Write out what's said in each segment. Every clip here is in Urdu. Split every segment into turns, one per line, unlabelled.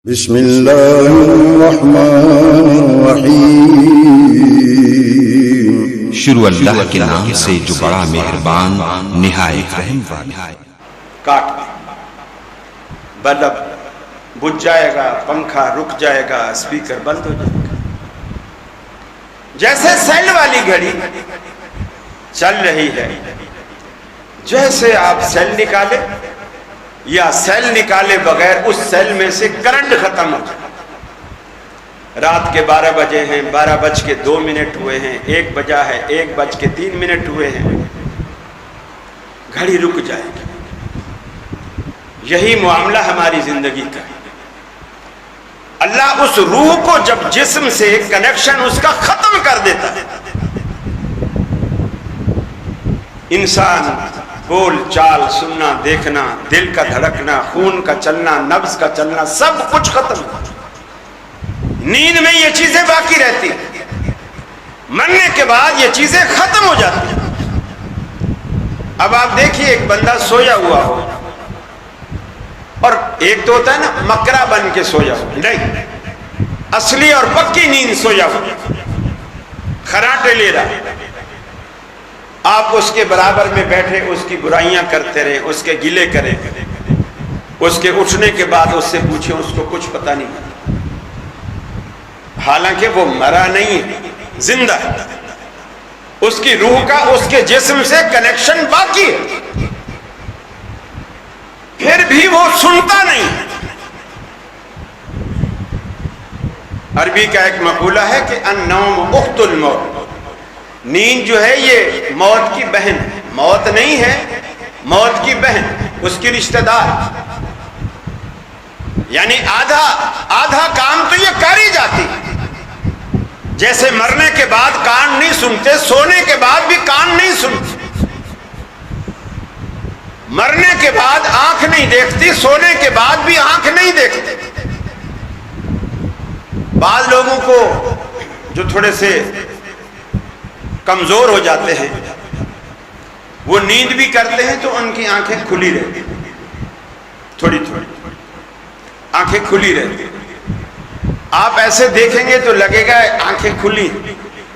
بسم اللہ الرحمن الرحیم۔
شروع اللہ کے نام سے جو بڑا مہربان نہایت رحم والا۔
کاٹ بلب بجھ جائے گا، پنکھا رک جائے گا، اسپیکر بند ہو جائے گا۔ جیسے سیل والی گھڑی چل رہی ہے، جیسے آپ سیل نکالے یا سیل نکالے بغیر اس سیل میں سے کرنٹ ختم ہو جائے۔ رات کے 12 بجے ہیں، 12:02 ہوئے ہیں، 1 بجا ہے، 1:03 ہوئے ہیں، گھڑی رک جائے گی۔ یہی معاملہ ہماری زندگی کا ہے۔ اللہ اس روح کو جب جسم سے کنیکشن اس کا ختم کر دیتا ہے، انسان بول چال، سننا، دیکھنا، دل کا دھڑکنا، خون کا چلنا، نبض کا چلنا، سب کچھ ختم ہو جائے۔ نیند میں یہ چیزیں باقی رہتی ہیں، مرنے کے بعد یہ چیزیں ختم ہو جاتی ہیں۔ اب آپ دیکھیے ایک بندہ سویا ہوا ہو، اور ایک تو ہوتا ہے نا مکرا بن کے سویا ہو، نہیں، اصلی اور پکی نیند سویا ہو، خراٹے لے رہا، آپ اس کے برابر میں بیٹھے اس کی برائیاں کرتے رہے، اس کے گلے کریں، اس کے اٹھنے کے بعد اس سے پوچھیں، اس کو کچھ پتہ نہیں، حالانکہ وہ مرا نہیں ہے، زندہ ہے، اس کی روح کا اس کے جسم سے کنیکشن باقی ہے، پھر بھی وہ سنتا نہیں۔ عربی کا ایک مقولہ ہے کہ النوم اخت الموت، نیند جو ہے یہ موت کی بہن ہے، موت نہیں ہے، موت کی بہن، اس کی رشتہ دار، یعنی آدھا کام تو یہ کر ہی جاتی۔ جیسے مرنے کے بعد کان نہیں سنتے، سونے کے بعد بھی کان نہیں سنتے، مرنے کے بعد آنکھ نہیں دیکھتی، سونے کے بعد بھی آنکھ نہیں دیکھتی۔ بعض لوگوں کو جو تھوڑے سے کمزور ہو جاتے ہیں، وہ نیند بھی کرتے ہیں تو ان کی آنکھیں کھلی رہتی، تھوڑی آنکھیں کھلی رہتی۔ آپ ایسے دیکھیں گے تو لگے گا آنکھیں کھلی،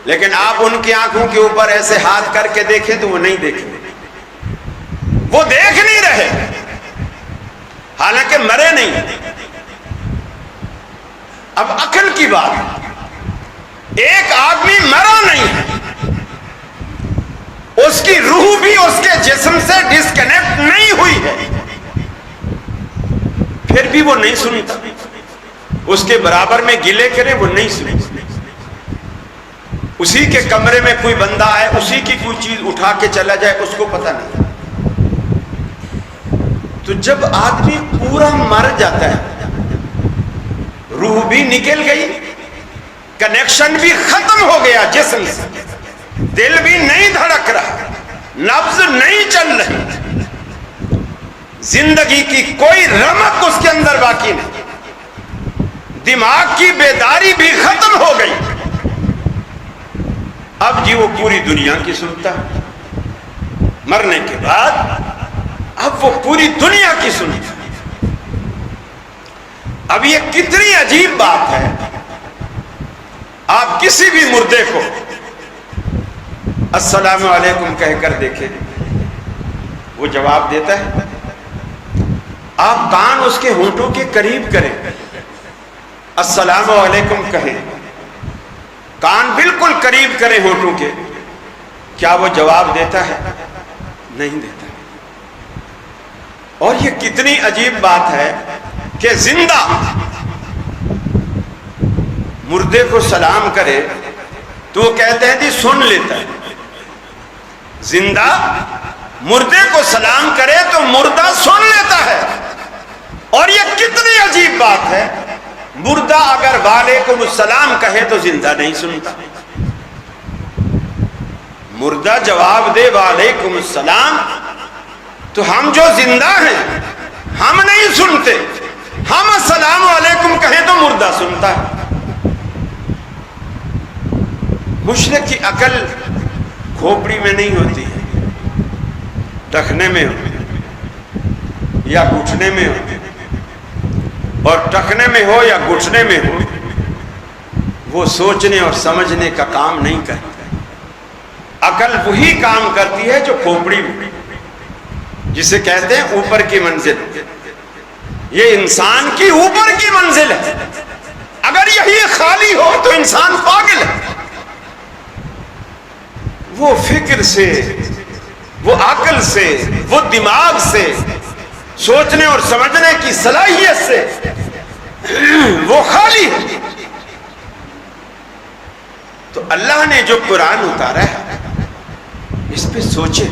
لیکن آپ ان کی آنکھوں کے اوپر ایسے ہاتھ کر کے دیکھیں تو وہ نہیں دیکھیں گے، وہ دیکھ نہیں رہے، حالانکہ مرے نہیں۔ اب عقل کی بات، ایک آدمی مرا نہیں ہے، اس کی روح بھی اس کے جسم سے ڈسکنیکٹ نہیں ہوئی ہے، پھر بھی وہ نہیں سنتا، اس کے برابر میں گلے کرے وہ نہیں سنتا۔ اسی کے کمرے میں کوئی بندہ آئے، اسی کی کوئی چیز اٹھا کے چلا جائے، اس کو پتہ نہیں۔ تو جب آدمی پورا مر جاتا ہے، روح بھی نکل گئی، کنیکشن بھی ختم ہو گیا جسم سے، دل بھی نہیں دھڑک رہا، نبض نہیں چل رہی، زندگی کی کوئی رمق اس کے اندر باقی نہیں، دماغ کی بیداری بھی ختم ہو گئی۔ اب جی وہ پوری دنیا کی سنتا ہے، مرنے کے بعد اب وہ پوری دنیا کی سنتا ہے۔ اب یہ کتنی عجیب بات ہے، آپ کسی بھی مردے کو السلام علیکم کہہ کر دیکھیں، وہ جواب دیتا ہے۔ آپ کان اس کے ہونٹوں کے قریب کریں، السلام علیکم کہیں، کان بالکل قریب کریں ہونٹوں کے، کیا وہ جواب دیتا ہے؟ نہیں دیتا۔ اور یہ کتنی عجیب بات ہے کہ زندہ مردے کو سلام کرے تو وہ کہتے ہیں جی سن لیتا ہے، زندہ مردے کو سلام کرے تو مردہ سن لیتا ہے۔ اور یہ کتنی عجیب بات ہے، مردہ اگر وعلیکم السلام کہے تو زندہ نہیں سنتا، مردہ جواب دے وعلیکم السلام تو ہم جو زندہ ہیں ہم نہیں سنتے، ہم السلام علیکم کہیں تو مردہ سنتا ہے۔ مشرک کی عقل کھوپڑی میں نہیں ہوتی ہے، ٹخنے میں ہوتی ہے یا گھٹنے میں ہوتی ہے۔ اور ٹکنے میں ہو یا گھٹنے میں ہو، وہ سوچنے اور سمجھنے کا کام نہیں کرتا۔ عقل وہی کام کرتی ہے جو کھوپڑی میں، جسے کہتے ہیں اوپر کی منزل۔ یہ انسان کی اوپر کی منزل ہے، اگر یہی خالی ہو تو انسان پاگل ہے۔ وہ فکر سے، وہ عقل سے، وہ دماغ سے، سوچنے اور سمجھنے کی صلاحیت سے وہ خالی ہے۔ تو اللہ نے جو قرآن اتارا ہے اس پہ سوچیں،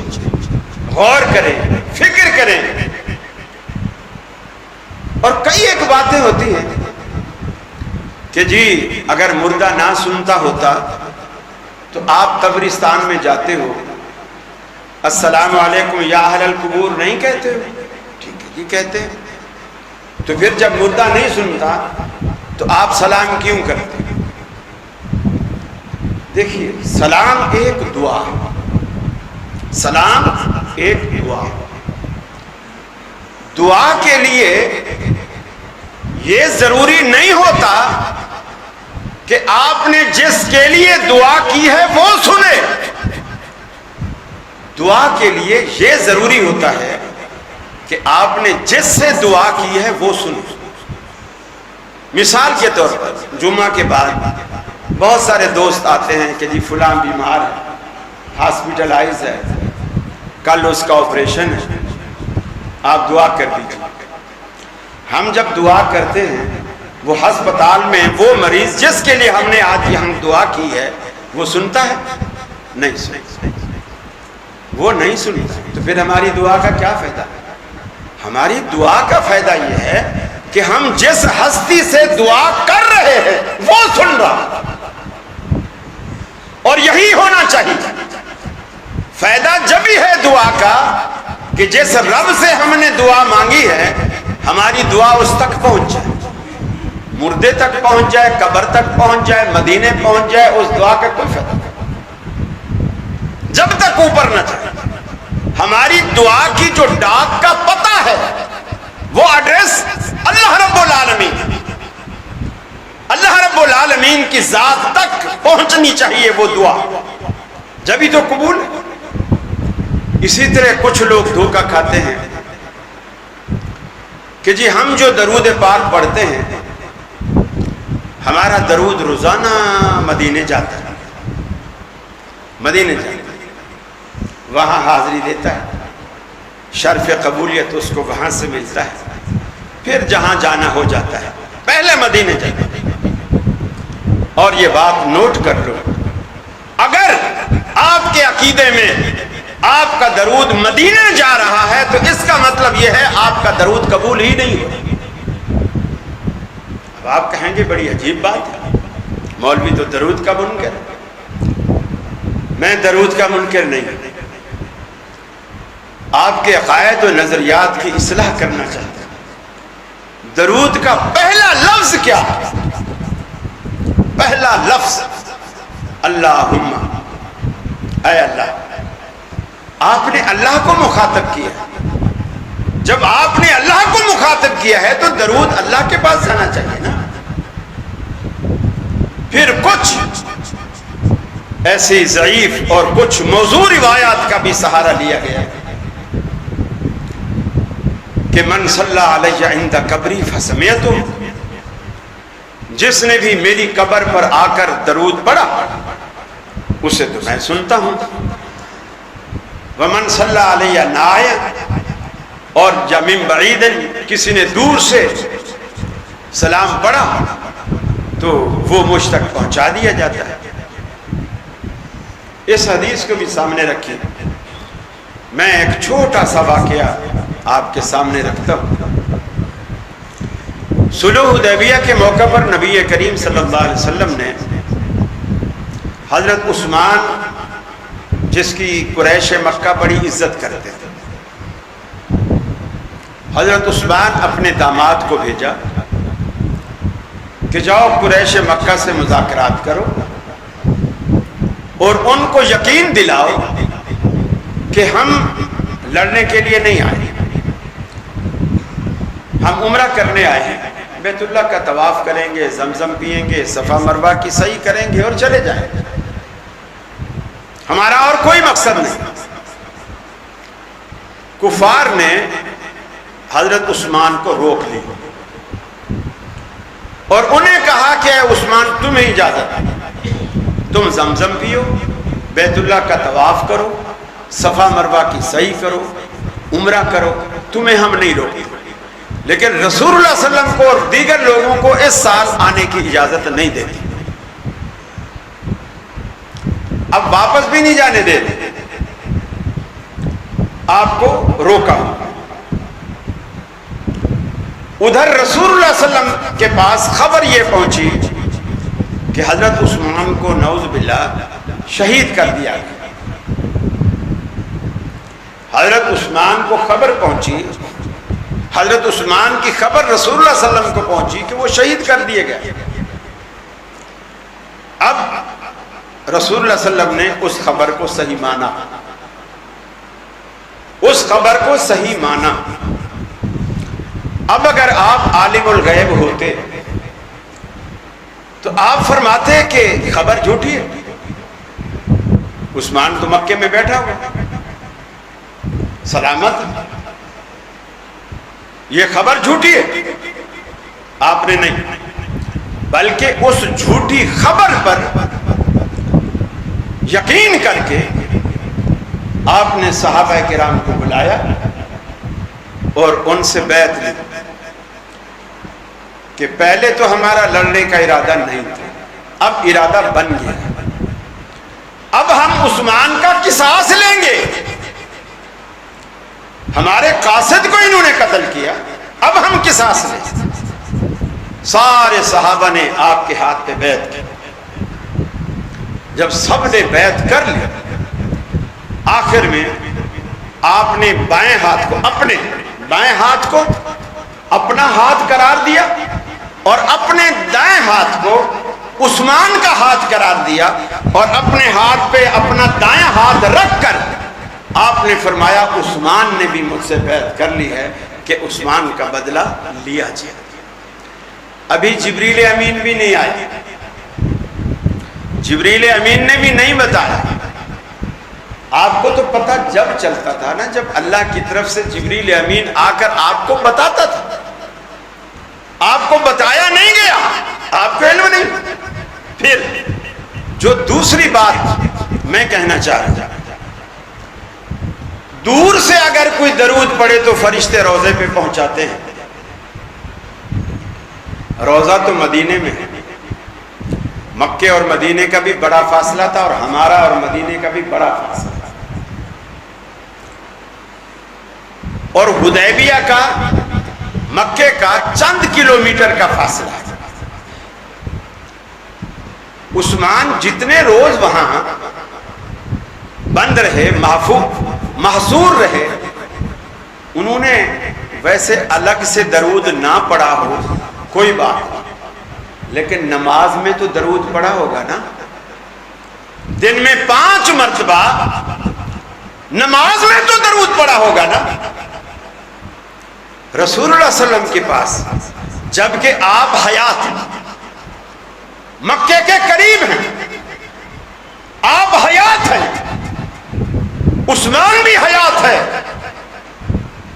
غور کریں، فکر کریں۔ اور کئی ایک باتیں ہوتی ہیں کہ جی اگر مردہ نہ سنتا ہوتا تو آپ قبرستان میں جاتے ہو، السلام علیکم یا اہل القبور نہیں کہتے ہو؟ ٹھیک ہے جی کہتے ہیں، تو پھر جب مردہ نہیں سنتا تو آپ سلام کیوں کرتے؟ دیکھیے سلام ایک دعا، سلام ایک دعا۔ دعا کے لیے یہ ضروری نہیں ہوتا کہ آپ نے جس کے لیے دعا کی ہے وہ سنے۔ دعا کے لیے یہ ضروری ہوتا ہے کہ آپ نے جس سے دعا کی ہے وہ سنے۔ مثال کے طور پر جمعہ کے بعد بہت سارے دوست آتے ہیں کہ جی فلاں بیمار ہے، ہاسپٹلائز ہے، کل اس کا آپریشن ہے، آپ دعا کر دیجیے۔ ہم جب دعا کرتے ہیں وہ ہسپتال میں وہ مریض جس کے لیے ہم نے آج ہم دعا کی ہے وہ سنتا ہے؟ نہیں سنتا، وہ نہیں سنتا۔ تو پھر ہماری دعا کا کیا فائدہ؟ ہماری دعا کا فائدہ یہ ہے کہ ہم جس ہستی سے دعا کر رہے ہیں وہ سن رہا، اور یہی ہونا چاہیے۔ فائدہ جب ہی ہے دعا کا کہ جس رب سے ہم نے دعا مانگی ہے ہماری دعا اس تک پہنچ جائے، مردے تک پہنچ جائے، قبر تک پہنچ جائے، مدینے پہنچ جائے، اس دعا کا کوئی فائدہ نہیں جب تک اوپر نہ جائے۔ ہماری دعا کی جو ڈاک کا پتہ ہے وہ ایڈریس اللہ رب العالمین، اللہ رب العالمین کی ذات تک پہنچنی چاہیے وہ دعا، جبھی تو قبول ہے۔ اسی طرح کچھ لوگ دھوکہ کھاتے ہیں کہ جی ہم جو درود پاک پڑھتے ہیں، ہمارا درود روزانہ مدینے جاتا ہے، مدینے جاتا ہے، وہاں حاضری دیتا ہے، شرف قبولیت اس کو وہاں سے ملتا ہے، پھر جہاں جانا ہو جاتا ہے، پہلے مدینے جاتا ہے۔ اور یہ بات نوٹ کر لو، اگر آپ کے عقیدے میں آپ کا درود مدینے جا رہا ہے تو اس کا مطلب یہ ہے آپ کا درود قبول ہی نہیں ہو۔ اب آپ کہیں گے بڑی عجیب بات ہے، مولوی تو درود کا منکر ہے۔ میں درود کا منکر نہیں ہوں، آپ کے عقائد و نظریات کی اصلاح کرنا چاہتا ہوں۔ درود کا پہلا لفظ کیا ہے؟ پہلا لفظ اللہم، اے اللہ۔ آپ نے اللہ کو مخاطب کیا، جب آپ نے اللہ کو مخاطب کیا ہے تو درود اللہ کے پاس جانا چاہیے نا۔ پھر کچھ ایسی ضعیف اور کچھ موضوع روایات کا بھی سہارا لیا گیا کہ من صلی علیہ عند قبری فسمعتہ، جس نے بھی میری قبر پر آ کر درود پڑھا اسے تو میں سنتا ہوں۔ ومن صلی علیہ نائع، اور جب من بعید، کسی نے دور سے سلام پڑھا تو وہ مجھ تک پہنچا دیا جاتا ہے۔ اس حدیث کو بھی سامنے رکھیں۔ میں ایک چھوٹا سا واقعہ آپ کے سامنے رکھتا ہوں۔ صلح حدیبیہ کے موقع پر نبی کریم صلی اللہ علیہ وسلم نے حضرت عثمان، جس کی قریش مکہ بڑی عزت کرتے تھے، حضرت عثمان اپنے داماد کو بھیجا کہ جاؤ قریش مکہ سے مذاکرات کرو اور ان کو یقین دلاؤ کہ ہم لڑنے کے لیے نہیں آئے، ہم عمرہ کرنے آئے ہیں، بیت اللہ کا طواف کریں گے، زمزم پیئیں گے، صفا مروہ کی سعی کریں گے اور چلے جائیں گے. ہمارا اور کوئی مقصد نہیں. کفار نے حضرت عثمان کو روک لی اور انہیں کہا کہ اے عثمان تمہیں اجازت ہے، تم زمزم پیو، بیت اللہ کا طواف کرو، صفا مروہ کی سعی کرو، عمرہ کرو، تمہیں ہم نہیں روکیں. لیکن رسول اللہ صلی اللہ علیہ وسلم کو اور دیگر لوگوں کو اس سال آنے کی اجازت نہیں دیتی. اب واپس بھی نہیں جانے دیتے، آپ کو روکا. ادھر رسول اللہ صلی اللہ علیہ وسلم کے پاس خبر یہ پہنچی کہ حضرت عثمان کو نعوذ باللہ شہید کر دیا گیا. حضرت عثمان کو خبر پہنچی، حضرت عثمان کی خبر رسول اللہ صلی اللہ علیہ وسلم کو پہنچی کہ وہ شہید کر دیے گئے. اب رسول اللہ صلی اللہ علیہ وسلم نے اس خبر کو صحیح مانا، اس خبر کو صحیح مانا. اب اگر آپ عالم الغیب ہوتے تو آپ فرماتے کہ خبر جھوٹی ہے، عثمان تو مکے میں بیٹھا ہوا سلامت، یہ خبر جھوٹی ہے. آپ نے نہیں، بلکہ اس جھوٹی خبر پر یقین کر کے آپ نے صحابہ کرام کو بلایا اور ان سے بیعت لی کہ پہلے تو ہمارا لڑنے کا ارادہ نہیں تھا، اب ارادہ بن گیا، اب ہم عثمان کا قصاص لیں گے. ہمارے قاصد کو انہوں نے قتل کیا، اب ہم قصاص لیں. سارے صحابہ نے آپ کے ہاتھ پہ بیعت کی. جب سب نے بیعت کر لی، آخر میں آپ نے بائیں ہاتھ کو اپنا ہاتھ قرار دیا اور اپنے دائیں ہاتھ کو عثمان کا ہاتھ قرار دیا اور اپنے ہاتھ پہ اپنا دائیں ہاتھ رکھ کر آپ نے فرمایا عثمان نے بھی مجھ سے بیعت کر لی ہے کہ عثمان کا بدلہ لیا جائے. ابھی جبریل امین بھی نہیں آئے، جبریل امین نے بھی نہیں بتایا. آپ کو تو پتہ جب چلتا تھا نا، جب اللہ کی طرف سے جبریل امین آ کر آپ کو بتاتا تھا. آپ کو بتایا نہیں گیا، آپ کو علم نہیں. پھر جو دوسری بات میں کہنا چاہ رہا ہوں، دور سے اگر کوئی درود پڑھے تو فرشتے روضے پہ پہنچاتے ہیں. روضہ تو مدینے میں ہے، مکے اور مدینے کا بھی بڑا فاصلہ تھا اور ہمارا اور مدینے کا بھی بڑا فاصلہ تھا. اور حدیبیہ کا مکے کا چند کلومیٹر کا فاصلہ ہے. عثمان جتنے روز وہاں بند رہے، محصور رہے، انہوں نے ویسے الگ سے درود نہ پڑھا ہو کوئی بات نہیں، لیکن نماز میں تو درود پڑھا ہوگا نا. دن میں 5 مرتبہ نماز میں تو درود پڑھا ہوگا نا. رسول اللہ صلی اللہ علیہ وسلم کے پاس جبکہ آپ حیات ہیں، مکے کے قریب ہیں، آپ حیات ہیں، عثمان بھی حیات ہے.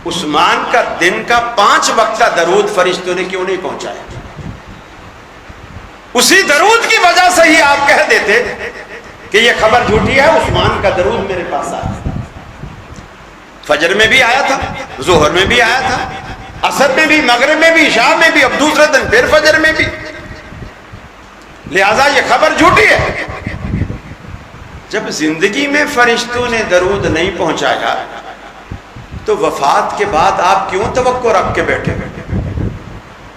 عثمان کا دن کا 5 وقتہ درود فرشتوں نے کیوں نہیں پہنچایا؟ اسی درود کی وجہ سے ہی آپ کہہ دیتے کہ یہ خبر جھوٹی ہے، عثمان کا درود میرے پاس آیا. فجر میں بھی آیا تھا، ظہر میں بھی آیا تھا، عصر میں بھی، مغرب میں بھی، عشاء میں بھی، اب دوسرے دن پھر فجر میں بھی. لہذا یہ خبر جھوٹی ہے. جب زندگی میں فرشتوں نے درود نہیں پہنچایا تو وفات کے بعد آپ کیوں توقع رکھ کے بیٹھے؟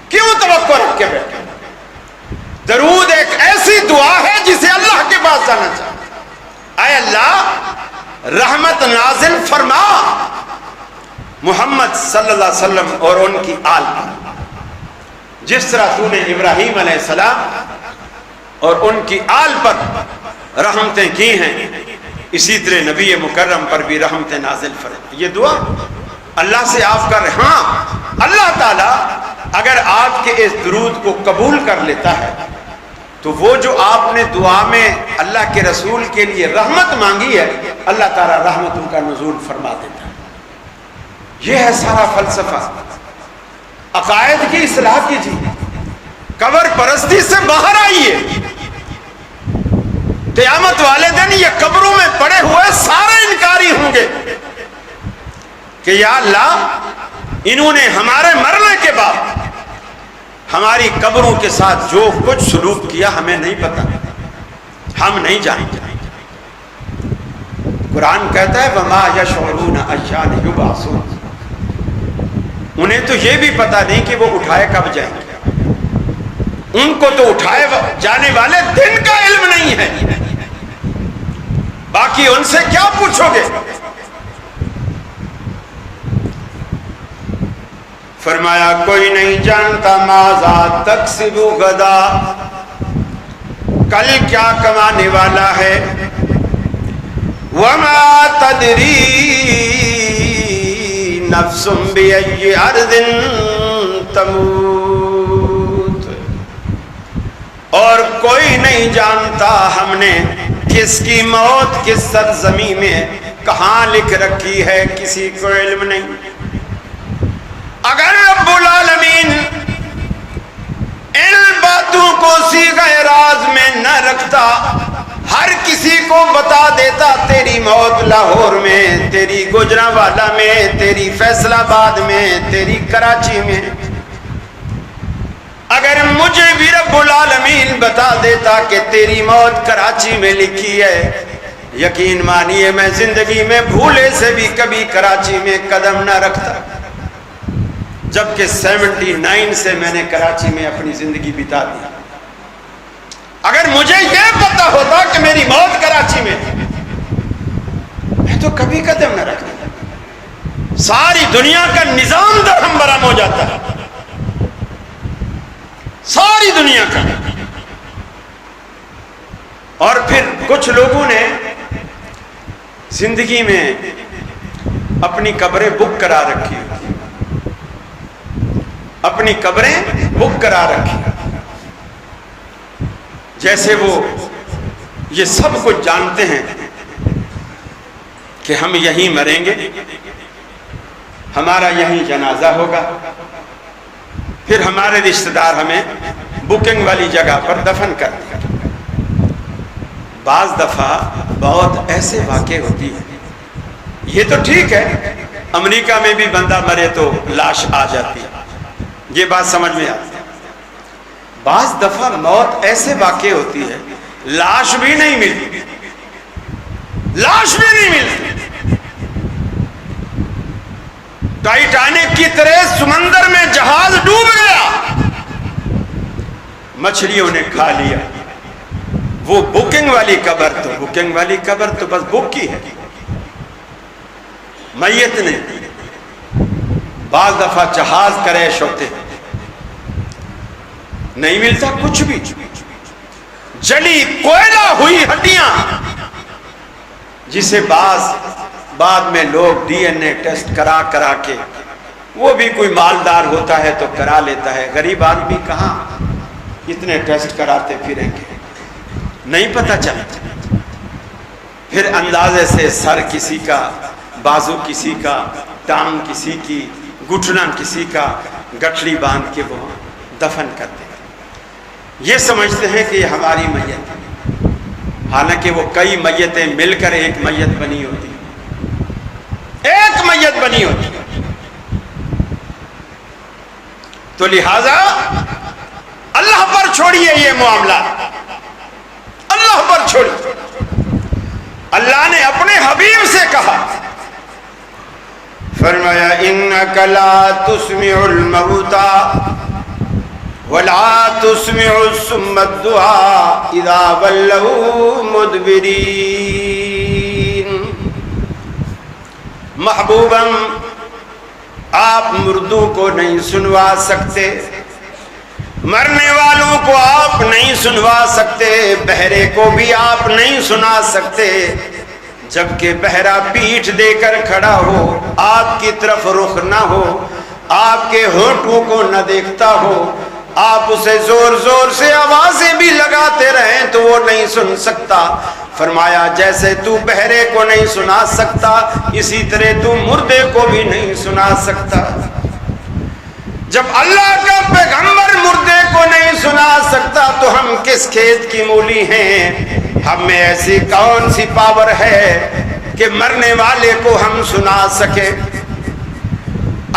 کیوں توقع رکھ کے بیٹھے؟ درود ایک ایسی دعا ہے جسے اللہ کے پاس جانا چاہیے. اے اللہ رحمت نازل فرما محمد صلی اللہ علیہ وسلم اور ان کی آل پر، جس طرح تو نے ابراہیم علیہ السلام اور ان کی آل پر رحمتیں کی ہیں، اسی طرح نبی مکرم پر بھی رحمتیں نازل فرما. یہ دعا اللہ سے آپ کر رہے. ہاں اللہ تعالیٰ اگر آپ کے اس درود کو قبول کر لیتا ہے تو وہ جو آپ نے دعا میں اللہ کے رسول کے لیے رحمت مانگی ہے اللہ تعالیٰ رحمتوں کا نزول فرما دیتا ہے. یہ ہے سارا فلسفہ. عقائد کی اصلاح کیجیے, قبر پرستی سے باہر آئیے. قیامت والے دن یہ قبروں میں پڑے ہوئے سارے انکاری ہوں گے کہ یا اللہ انہوں نے ہمارے مرنے کے بعد ہماری قبروں کے ساتھ جو کچھ سلوک کیا ہمیں نہیں پتا, ہم نہیں جانتے. قرآن کہتا ہے وما یشعرون ایان یبعثون, انہیں تو یہ بھی پتا نہیں کہ وہ اٹھائے کب جائیں گے. ان کو تو اٹھائے جانے والے دن کا علم نہیں ہے, باقی ان سے کیا پوچھو گے. فرمایا کوئی نہیں جانتا ماذا تکسب غدا, کل کیا کمانے والا ہے. وما تدری نفس بأي أرض تموت, اور کوئی نہیں جانتا ہم نے کس کی موت کس سرزمین میں کہاں لکھ رکھی ہے, کسی کو علم نہیں. اگر رب العالمین ان باتوں کو صیغہ راز میں نہ رکھتا, ہر کسی کو بتا دیتا تیری موت لاہور میں, تیری گجرانوالہ میں, تیری فیصل آباد میں, تیری کراچی میں. اگر مجھے بھی رب العالمین بتا دیتا کہ تیری موت کراچی میں لکھی ہے, یقین مانیے میں زندگی میں بھولے سے بھی کبھی کراچی میں قدم نہ رکھتا, جبکہ 79 سے میں نے کراچی میں اپنی زندگی بتا دی. اگر مجھے یہ پتا ہوتا کہ میری موت کراچی میں, میں تو کبھی قدم نہ رکھتا. ساری دنیا کا نظام درہم برہم ہو جاتا ہے, ساری دنیا کا. اور پھر کچھ لوگوں نے زندگی میں اپنی قبریں بک کرا رکھی, اپنی قبریں بک کرا رکھی, جیسے وہ یہ سب کچھ جانتے ہیں کہ ہم یہیں مریں گے, ہمارا یہیں جنازہ ہوگا, پھر ہمارے رشتہ دار ہمیں بکنگ والی جگہ پر دفن کر دیں. بعض دفعہ بہت ایسے واقع ہوتی ہے, یہ تو ٹھیک ہے امریکہ میں بھی بندہ مرے تو لاش آ جاتی ہے, یہ بات سمجھ میں آتی ہے. بعض دفعہ موت ایسے واقع ہوتی ہے لاش بھی نہیں ملتی, لاش بھی نہیں ملتی. ٹائٹینک کی طرح سمندر میں جہاز ڈوب گیا, مچھلیوں نے کھا لیا. وہ بکنگ والی قبر تو بکنگ والی قبر تو بس بک کی ہے, میت نے. بعض دفعہ جہاز کریش ہوتے ہیں, نہیں ملتا کچھ بھی, جلی کوئلہ ہوئی ہڈیاں جسے بعد میں لوگ ڈی این اے ٹیسٹ کرا کے, وہ بھی کوئی مالدار ہوتا ہے تو کرا لیتا ہے, غریب آدمی کہاں اتنے ٹیسٹ کراتے پھریں گے, نہیں پتہ چلتا. پھر اندازے سے سر کسی کا, بازو کسی کا, ٹانگ کسی کی, گھٹنا کسی کا, گٹھلی باندھ کے وہ دفن کرتے ہیں. یہ سمجھتے ہیں کہ یہ ہماری میت ہے, حالانکہ وہ کئی میتیں مل کر ایک میت بنی ہوتی, ایک میت بنی ہوتی. تو لہذا اللہ پر چھوڑیے یہ معاملہ, اللہ پر چھوڑیے. اللہ نے اپنے حبیب سے کہا, فرمایا انک لا تسمع الموتى ولا تسمع الصم الدعاء اذا ولوا مدبرین. محبوبم آپ مردوں کو نہیں سنوا سکتے, مرنے والوں کو آپ نہیں سنوا سکتے, بہرے کو بھی آپ نہیں سنا سکتے. جبکہ بہرا پیٹھ دے کر کھڑا ہو, آپ کی طرف رخ نہ ہو, آپ کے ہونٹوں کو نہ دیکھتا ہو، آپ اسے زور زور سے آوازیں بھی لگاتے رہیں تو وہ نہیں سن سکتا۔ فرمایا جیسے تو بہرے کو نہیں سنا سکتا، اسی طرح تو مردے کو بھی نہیں سنا سکتا۔ جب اللہ کا پیغمبر مردے کو نہیں سنا سکتا تو ہم کس کھیت کی مولی ہیں؟ ہم میں ایسی کون سی پاور ہے کہ مرنے والے کو ہم سنا سکیں؟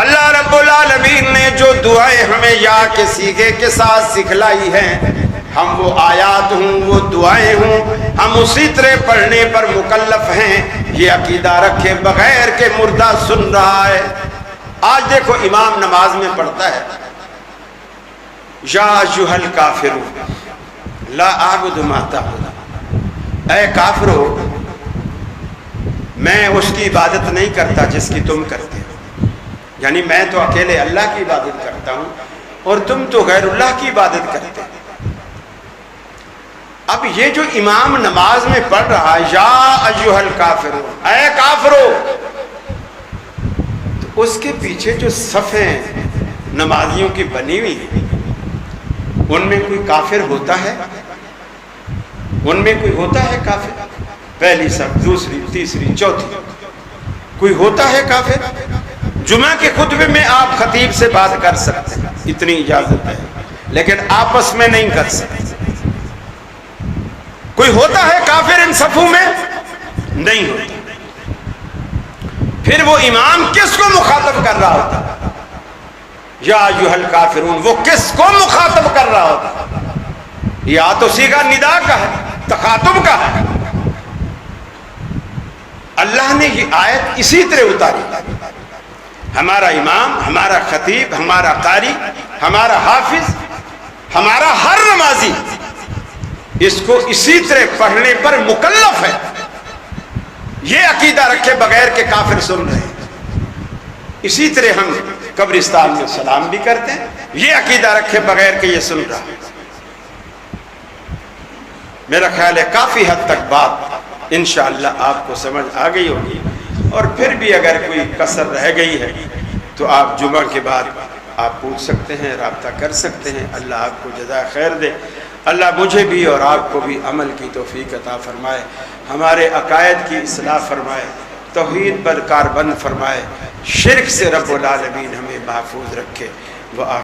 اللہ رب العالمین نے جو دعائیں ہمیں یا کے سیغے کے ساتھ سکھلائی ہیں، ہم وہ آیات ہوں، وہ دعائیں ہوں، ہم اسی طرح پڑھنے پر مکلف ہیں۔ یہ عقیدہ رکھے بغیر کہ مردہ سن رہا ہے۔ آج دیکھو امام نماز میں پڑھتا ہے یا ایھا الکافرون لا اعبد ما تعبدون، اے کافرو میں اس کی عبادت نہیں کرتا جس کی تم کرتے ہو، یعنی میں تو اکیلے اللہ کی عبادت کرتا ہوں اور تم تو غیر اللہ کی عبادت کرتے ہو۔ اب یہ جو امام نماز میں پڑھ رہا ہے یا ایھا الکافرون، اے کافرو، تو اس کے پیچھے جو صفیں نمازیوں کی بنی ہوئی ہیں ان میں کوئی کافر ہوتا ہے؟ ان میں کوئی ہوتا ہے کافر؟ پہلی صف، دوسری، تیسری، چوتھی، کوئی ہوتا ہے کافر؟ جمعہ کے خطبے میں آپ خطیب سے بات کر سکتے ہیں، اتنی اجازت ہے، لیکن آپس میں نہیں کر سکتے۔ کوئی ہوتا ہے کافر ان صفوں میں؟ نہیں ہوتا۔ پھر وہ امام کس کو مخاطب کر رہا ہوتا؟ یا ایھا الکافرون، وہ کس کو مخاطب کر رہا ہوتا؟ یا تو صیغہ ندا کا ہے، تخاطب کا ہے۔ اللہ نے یہ آیت اسی طرح اتاری۔ ہمارا امام، ہمارا خطیب، ہمارا قاری، ہمارا حافظ، ہمارا ہر نمازی اس کو اسی طرح پڑھنے پر مکلف ہے۔ یہ عقیدہ رکھے بغیر کہ کافر سن رہے ہیں۔ اسی طرح ہم قبرستان میں سلام بھی کرتے ہیں، یہ عقیدہ رکھے بغیر کہ یہ سن رہا ہے۔ میرا خیال ہے کافی حد تک بات انشاءاللہ آپ کو سمجھ آ گئی ہوگی، اور پھر بھی اگر کوئی کسر رہ گئی ہے تو آپ جمعہ کے بعد آپ پوچھ سکتے ہیں، رابطہ کر سکتے ہیں۔ اللہ آپ کو جزائے خیر دے۔ اللہ مجھے بھی اور آپ کو بھی عمل کی توفیق عطا فرمائے، ہمارے عقائد کی اصلاح فرمائے، توحید پر کاربند فرمائے، شرک سے رب العالمین ہمیں محفوظ رکھے۔